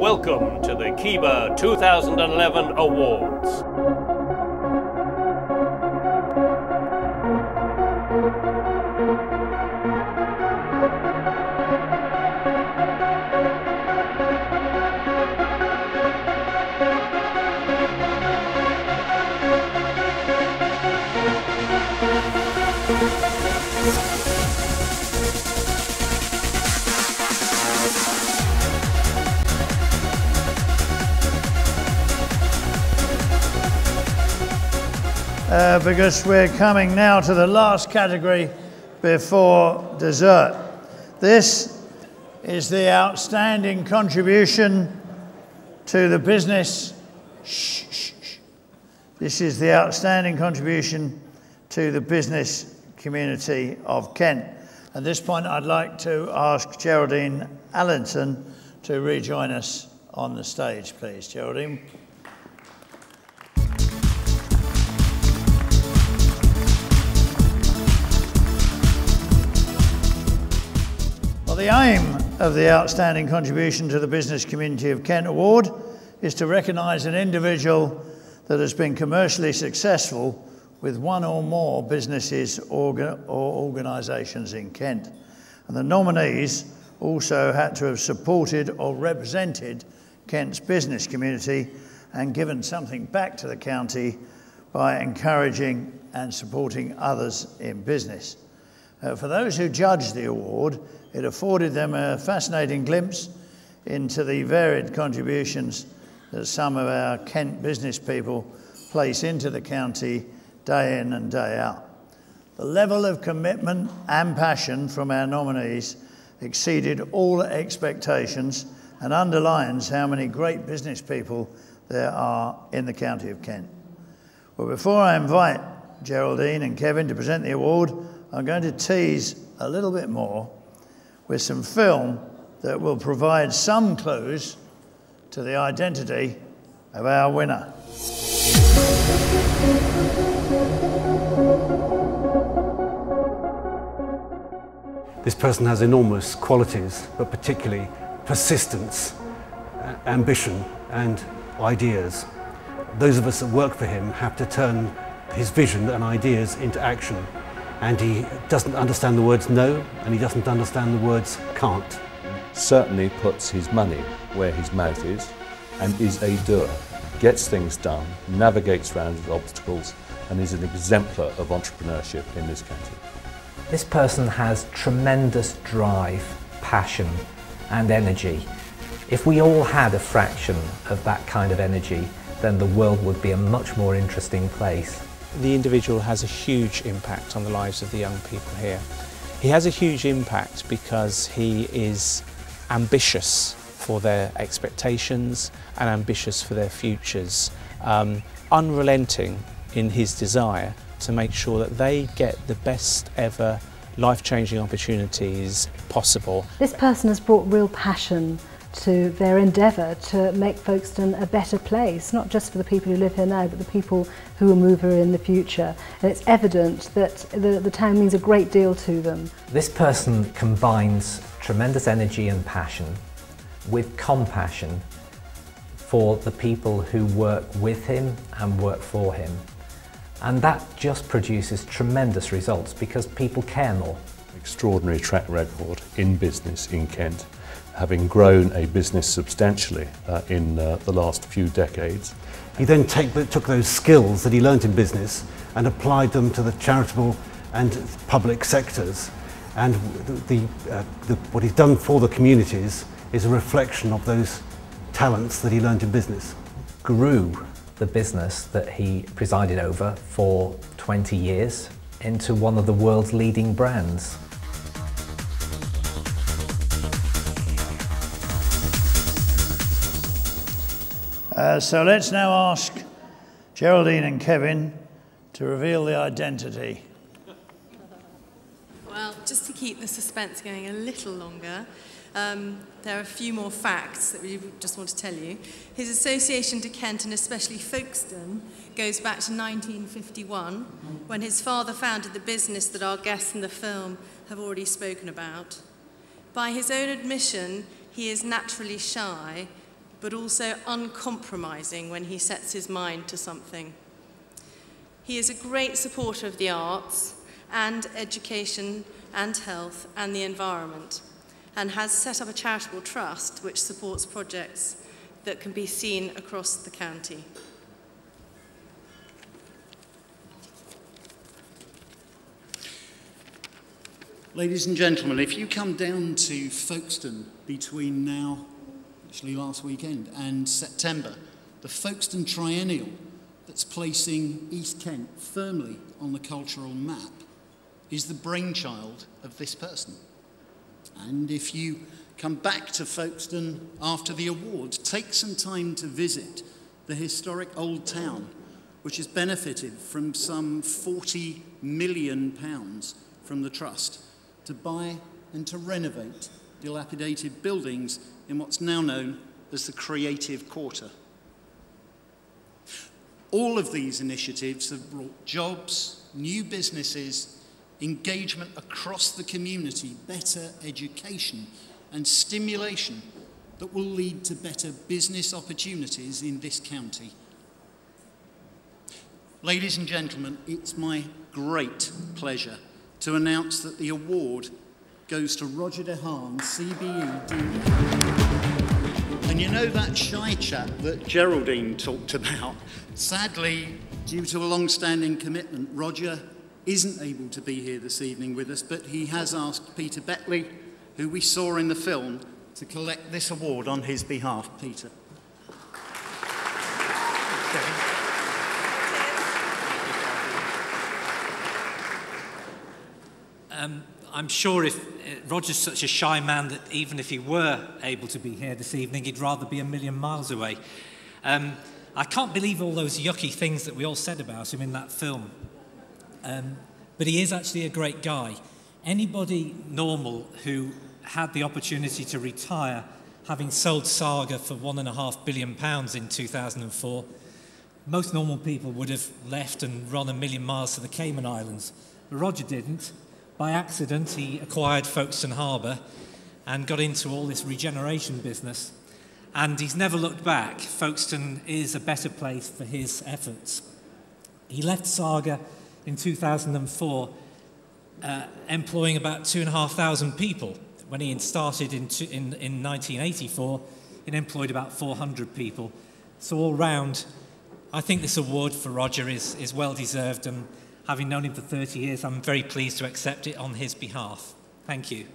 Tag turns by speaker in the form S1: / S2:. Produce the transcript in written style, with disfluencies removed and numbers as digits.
S1: Welcome to the KEiBA 2011 Awards.
S2: Because we're coming now to the last category before dessert. This is the outstanding contribution to the business. This is the outstanding contribution to the business community of Kent. At this point, I'd like to ask Geraldine Allinson to rejoin us on the stage, please. Geraldine. The aim of the Outstanding Contribution to the Business Community of Kent Award is to recognise an individual that has been commercially successful with one or more businesses or organisations in Kent. And the nominees also had to have supported or represented Kent's business community and given something back to the county by encouraging and supporting others in business. For those who judged the award, it afforded them a fascinating glimpse into the varied contributions that some of our Kent business people place into the county day in and day out. The level of commitment and passion from our nominees exceeded all expectations and underlines how many great business people there are in the county of Kent. Well, before I invite Geraldine and Kevin to present the award, I'm going to tease a little bit more with some film that will provide some clues to the identity of our winner.
S3: This person has enormous qualities, but particularly persistence, ambition and ideas. Those of us that work for him have to turn his vision and ideas into action. And he doesn't understand the words no, and he doesn't understand the words can't.
S4: Certainly puts his money where his mouth is, and is a doer. Gets things done, navigates around his obstacles, and is an exemplar of entrepreneurship in this county.
S5: This person has tremendous drive, passion, and energy. If we all had a fraction of that kind of energy, then the world would be a much more interesting place.
S6: The individual has a huge impact on the lives of the young people here. He has a huge impact because he is ambitious for their expectations and ambitious for their futures, unrelenting in his desire to make sure that they get the best ever life-changing opportunities possible.
S7: This person has brought real passion to their endeavour to make Folkestone a better place, not just for the people who live here now, but the people who will move here in the future. And it's evident that the town means a great deal to them.
S5: This person combines tremendous energy and passion with compassion for the people who work with him and work for him. And that just produces tremendous results because people care more.
S4: Extraordinary track record in business in Kent, having grown a business substantially in the last few decades.
S3: He then took those skills that he learnt in business and applied them to the charitable and public sectors. And what he's done for the communities is a reflection of those talents that he learnt in business.
S5: Grew the business that he presided over for 20 years into one of the world's leading brands.
S2: So let's now ask Geraldine and Kevin to reveal the identity.
S8: Well, just to keep the suspense going a little longer, there are a few more facts that we just want to tell you. His association to Kent, and especially Folkestone, goes back to 1951, when his father founded the business that our guests in the film have already spoken about. By his own admission, he is naturally shy, but also uncompromising when he sets his mind to something. He is a great supporter of the arts and education and health and the environment, and has set up a charitable trust which supports projects that can be seen across the county.
S9: Ladies and gentlemen, if you come down to Folkestone between now, actually last weekend, and September, the Folkestone Triennial that's placing East Kent firmly on the cultural map is the brainchild of this person. And if you come back to Folkestone after the award, take some time to visit the historic old town, which has benefited from some £40 million from the Trust to buy and to renovate dilapidated buildings in what's now known as the Creative Quarter. All of these initiatives have brought jobs, new businesses, engagement across the community, better education and stimulation that will lead to better business opportunities in this county. Ladies and gentlemen, it's my great pleasure to announce that the award goes to Roger DeHaan, CBE Dean. And you know that shy chap that Geraldine talked about? Sadly, due to a long-standing commitment, Roger isn't able to be here this evening with us, but he has asked Peter Beckley, who we saw in the film, to collect this award on his behalf. Peter.
S10: I'm sure if Roger's such a shy man that even if he were able to be here this evening, he'd rather be a million miles away. I can't believe all those yucky things that we all said about him in that film. But he is actually a great guy. Anybody normal who had the opportunity to retire, having sold Saga for £1.5 billion in 2004, most normal people would have left and run a million miles to the Cayman Islands. But Roger didn't. By accident, he acquired Folkestone Harbour and got into all this regeneration business. And he's never looked back. Folkestone is a better place for his efforts. He left Saga in 2004, employing about 2,500 people. When he started in 1984, it employed about 400 people. So all round, I think this award for Roger is well deserved, and having known him for 30 years, I'm very pleased to accept it on his behalf. Thank you.